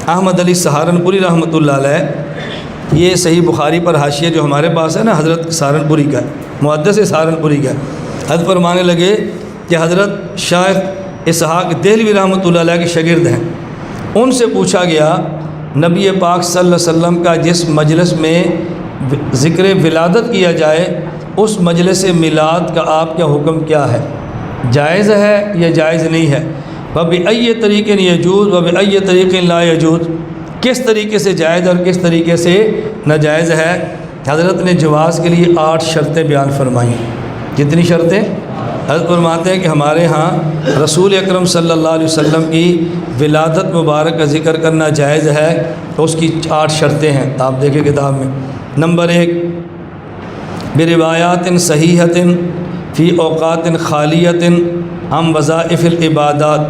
احمد علی سہارنپوری رحمۃ اللہ علیہ، یہ صحیح بخاری پر حاشیہ جو ہمارے پاس ہے نا، حضرت سہارنپوری کا، محدث سہارنپوری کا، حضرت فرمانے لگے کہ حضرت شیخ اسحاق دہلوی رحمۃ اللہ علیہ کے شاگرد ہیں، ان سے پوچھا گیا نبی پاک صلی اللہ علیہ وسلم کا جس مجلس میں ذکر ولادت کیا جائے اس مجلس میلاد کا آپ کا حکم کیا ہے، جائز ہے یا جائز نہیں ہے؟ وَبِأَيِّ طریقٍ یجوز وَبِأَيِّ طریقٍ لا یجوز، کس طریقے سے جائز اور کس طریقے سے ناجائز ہے؟ حضرت نے جواز کے لیے 8 شرطیں بیان فرمائیں۔ کتنی شرطیں؟ حضرت فرماتے ہیں کہ ہمارے ہاں رسول اکرم صلی اللہ علیہ وسلم کی ولادت مبارک کا ذکر کرنا جائز ہے، تو اس کی 8 شرطیں ہیں، آپ دیکھیں کتاب میں۔ نمبر 1، بروایات صحیحۃ فی اوقات خالیۃ عن وظائف العبادات،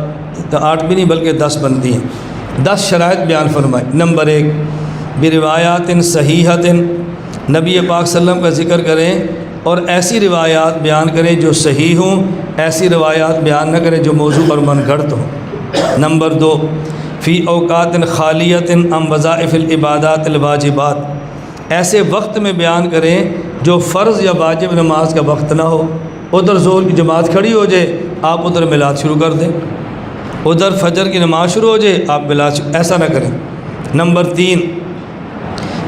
تو 8 بھی نہیں بلکہ 10 بنتی ہیں، 10 شرائط بیان فرمائے۔ نمبر 1، بروایات صحیحۃ، نبی پاک صلی اللہ علیہ وسلم کا ذکر کریں اور ایسی روایات بیان کریں جو صحیح ہوں، ایسی روایات بیان نہ کریں جو موضوع اور من گھڑت ہوں۔ نمبر 2، فی اوقات خالیۃ عن وظائف العبادات الواجبات، ایسے وقت میں بیان کریں جو فرض یا واجب نماز کا وقت نہ ہو، ادھر ظہر کی جماعت کھڑی ہو جائے آپ ادھر میلاد شروع کر دیں، ادھر فجر کی نماز شروع ہو جائے آپ میلاد ایسا نہ کریں۔ نمبر 3،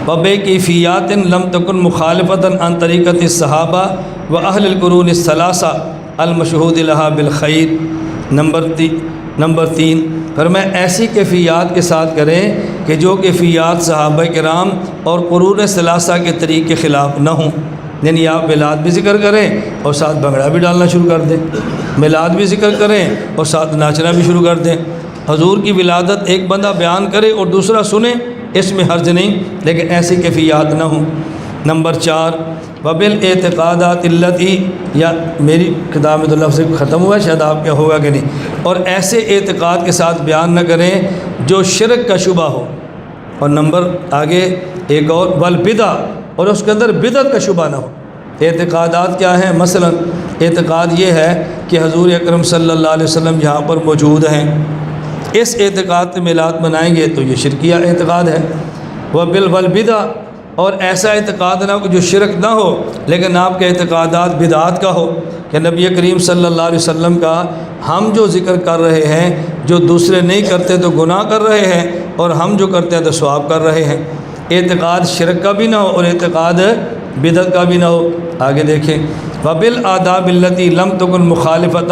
وبکیفیات لم تکن مخالفۃ عن طریقۃ الصحابہ و اہل القرون الثلاثہ المشہود لہا بالخیر۔ نمبر 3، فرمایا ایسی کیفیات کے ساتھ کریں کہ جو کیفیات صحابہ کرام اور قرون ثلاثہ کے طریق کے خلاف نہ ہوں، یعنی آپ میلاد بھی ذکر کریں اور ساتھ بھنگڑا بھی ڈالنا شروع کر دیں، میلاد بھی ذکر کریں اور ساتھ ناچنا بھی شروع کر دیں۔ حضور کی ولادت ایک بندہ بیان کرے اور دوسرا سنے، اس میں حرج نہیں، لیکن ایسی کیفیات نہ ہوں۔ نمبر 4، وبالاعتقادات التی، یا میری کتاب میں تو لفظ ختم ہوا ہے، شاید آپ کیا ہوگا کہ نہیں، اور ایسے اعتقاد کے ساتھ بیان نہ کریں جو شرک کا شبہ ہو۔ اور نمبر آگے ایک اور، والبدع، اور اس کے اندر بدعت کا شبہ نہ ہو۔ اعتقادات کیا ہیں؟ مثلا اعتقاد یہ ہے کہ حضور اکرم صلی اللہ علیہ وسلم یہاں پر موجود ہیں، اس اعتقاد سے میلاد منائیں گے تو یہ شرکیہ اعتقاد ہے۔ والبدع، اور ایسا اعتقاد نہ ہو کہ جو شرک نہ ہو لیکن آپ کے اعتقادات بدعات کا ہو، کہ نبی کریم صلی اللہ علیہ وسلم کا ہم جو ذکر کر رہے ہیں جو دوسرے نہیں کرتے تو گناہ کر رہے ہیں، اور ہم جو کرتے ہیں تو ثواب کر رہے ہیں۔ اعتقاد شرک کا بھی نہ ہو اور اعتقاد بدعت کا بھی نہ ہو۔ آگے دیکھیں، وبالآداب التی لم تکن مخالفۃ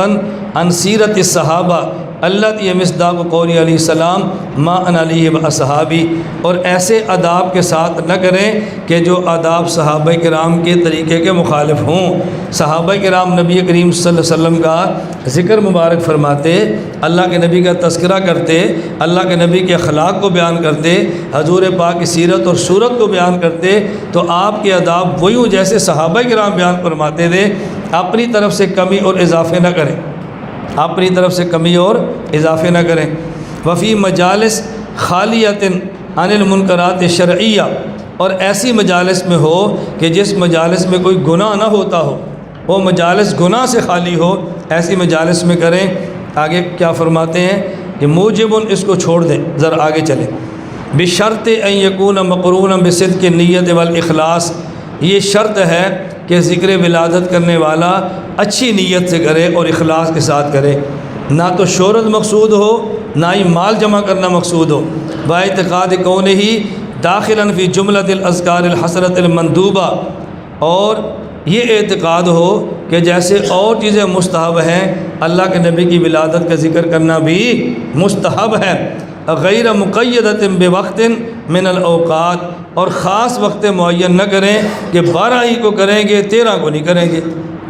عن سیرت الصحابہ التی مصداق قول علیہ السلام ما انا علیہ واصحابی، اور ایسے آداب کے ساتھ نہ کریں کہ جو آداب صحابہ کرام کے طریقے کے مخالف ہوں۔ صحابہ کرام نبی کریم صلی اللہ علیہ وسلم کا ذکر مبارک فرماتے، اللہ کے نبی کا تذکرہ کرتے، اللہ کے نبی کے اخلاق کو بیان کرتے، حضور پاک کی سیرت اور صورت کو بیان کرتے، تو آپ کے آداب وہی ہوں جیسے صحابہ کرام بیان فرماتے تھے، اپنی طرف سے کمی اور اضافے نہ کریں، اپنی طرف سے کمی اور اضافے نہ کریں۔ وفی مجالس خالیۃ عن المنکرات شرعیہ، اور ایسی مجالس میں ہو کہ جس مجالس میں کوئی گناہ نہ ہوتا ہو، وہ مجالس گناہ سے خالی ہو، ایسی مجالس میں کریں۔ آگے کیا فرماتے ہیں کہ موجب، اس کو چھوڑ دیں، ذرا آگے چلیں۔ بشرط ان یکون مقرونا بصدق النیت والاخلاص، یہ شرط ہے کہ ذکر ولادت کرنے والا اچھی نیت سے کرے اور اخلاص کے ساتھ کرے، نہ تو شہرت مقصود ہو نہ ہی مال جمع کرنا مقصود ہو۔ باعتقاد کونہ داخلا فی جملۃ الاذکار الحسنۃ المندوبہ، اور یہ اعتقاد ہو کہ جیسے اور چیزیں مستحب ہیں اللہ کے نبی کی ولادت کا ذکر کرنا بھی مستحب ہے۔ غیر مقیدۃ بوقت من الاوقات، اور خاص وقت معین نہ کریں کہ 12 ہی کو کریں گے، 13 کو نہیں کریں گے،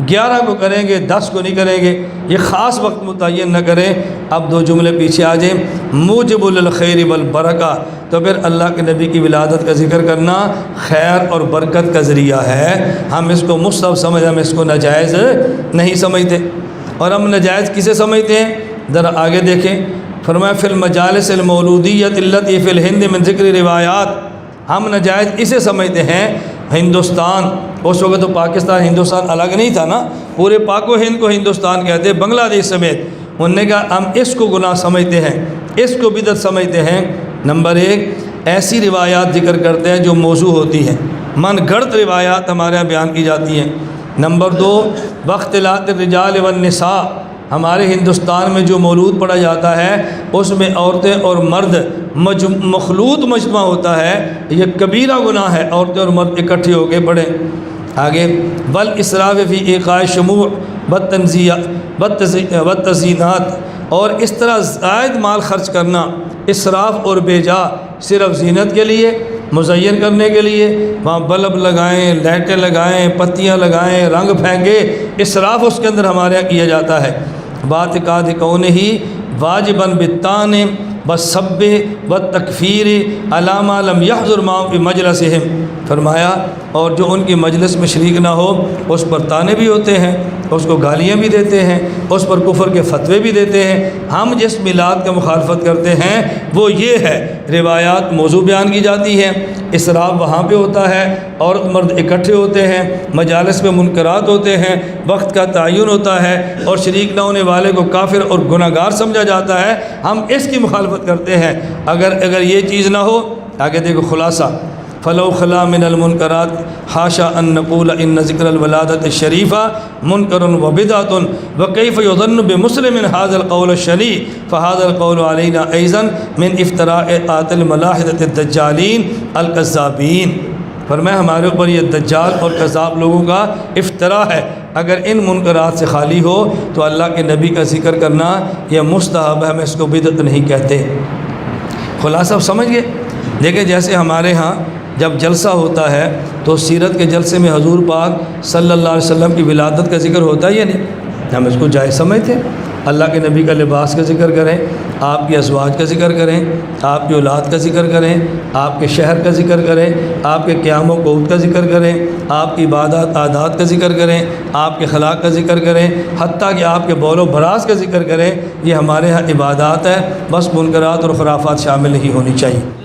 11 کو کریں گے، 10 کو نہیں کریں گے، یہ خاص وقت متعین نہ کریں۔ اب 2 جملے پیچھے آ جائیں، موجب للخیر والبرکہ، تو پھر اللہ کے نبی کی ولادت کا ذکر کرنا خیر اور برکت کا ذریعہ ہے۔ ہم اس کو مستحب سمجھ، ہم اس کو ناجائز نہیں سمجھتے۔ اور ہم ناجائز کسے سمجھتے ہیں؟ ذرا آگے دیکھیں، فرمایا فی المجالس المولودیۃ التی فی الہند من ذکر روایات، ہم ناجائز اسے سمجھتے ہیں ہندوستان، اس وقت تو پاکستان ہندوستان الگ نہیں تھا نا، پورے پاک و ہند کو ہندوستان کہتے ہیں، بنگلہ دیش سمیت۔ انہوں نے کہا ہم اس کو گناہ سمجھتے ہیں، اس کو بدعت سمجھتے ہیں نمبر 1 ایسی روایات ذکر کرتے ہیں جو موضوع ہوتی ہیں، من گھڑت روایات ہمارے یہاں بیان کی جاتی ہیں۔ نمبر 2 واختلاط الرجال والنساء، ہمارے ہندوستان میں جو مولود پڑھا جاتا ہے اس میں عورتیں اور مرد مخلوط مجمع ہوتا ہے، یہ کبیرہ گناہ ہے، عورتیں اور مرد اکٹھے ہو کے پڑھیں۔ آگے بل اسراف فی ایقاع شموع والتزیینات، اور اس طرح زائد مال خرچ کرنا، اسراف اور بے جا، صرف زینت کے لیے، مزین کرنے کے لیے، وہاں بلب لگائیں، لائٹیں لگائیں، پتیاں لگائیں، رنگ پھینکے، اسراف اس کے اندر ہمارے یہاں کیا جاتا ہے۔ بات قاد کون ہی واجباً بالتان والسب والتکفیر علامہ لم یحضر معهم فی مجلسہم، فرمایا اور جو ان کی مجلس میں شریک نہ ہو اس پر طعنے بھی ہوتے ہیں، اس کو گالیاں بھی دیتے ہیں، اس پر کفر کے فتوے بھی دیتے ہیں۔ ہم جس میلاد کا مخالفت کرتے ہیں وہ یہ ہے، روایات موضوع بیان کی جاتی ہیں، اسراف وہاں پہ ہوتا ہے، عورت مرد اکٹھے ہوتے ہیں، مجالس میں منکرات ہوتے ہیں، وقت کا تعین ہوتا ہے، اور شریک نہ ہونے والے کو کافر اور گناہ گار سمجھا جاتا ہے، ہم اس کی مخالفت کرتے ہیں۔ اگر یہ چیز نہ ہو، آگے دیکھو خلاصہ، فلو خلا من المنکرات حاشا ان نقول ان ذکر الولادت الشریفہ منکر و بدعۃ وکیف یظن بمسلم هذا القول الشنیع فهذا القول علینا ایضا من افتراءات الملاحدۃ الدجالین الکذابین، فرمایا ہمارے اوپر یہ دجال اور کذاب لوگوں کا افطرا ہے، اگر ان منکرات سے خالی ہو تو اللہ کے نبی کا ذکر کرنا یہ مستحب ہے، ہم اس کو بدعت نہیں کہتے۔ خلاصہ سمجھ گئے؟ دیکھیں جیسے ہمارے ہاں جب جلسہ ہوتا ہے تو سیرت کے جلسے میں حضور پاک صلی اللہ علیہ وسلم کی ولادت کا ذکر ہوتا ہے یا نہیں؟ ہم اس کو جائز سمجھتے ہیں۔ اللہ کے نبی کا لباس کا ذکر کریں، آپ کی ازواج کا ذکر کریں، آپ کی اولاد کا ذکر کریں، آپ کے شہر کا ذکر کریں، آپ کے قیام و قعود کا ذکر کریں، آپ کی عبادات عادات کا ذکر کریں، آپ کے اخلاق کا ذکر کریں، حتیٰ کہ آپ کے بول و براز کا ذکر کریں، یہ ہمارے ہاں عبادات ہے، بس منکرات اور خرافات شامل نہیں ہونی چاہیے۔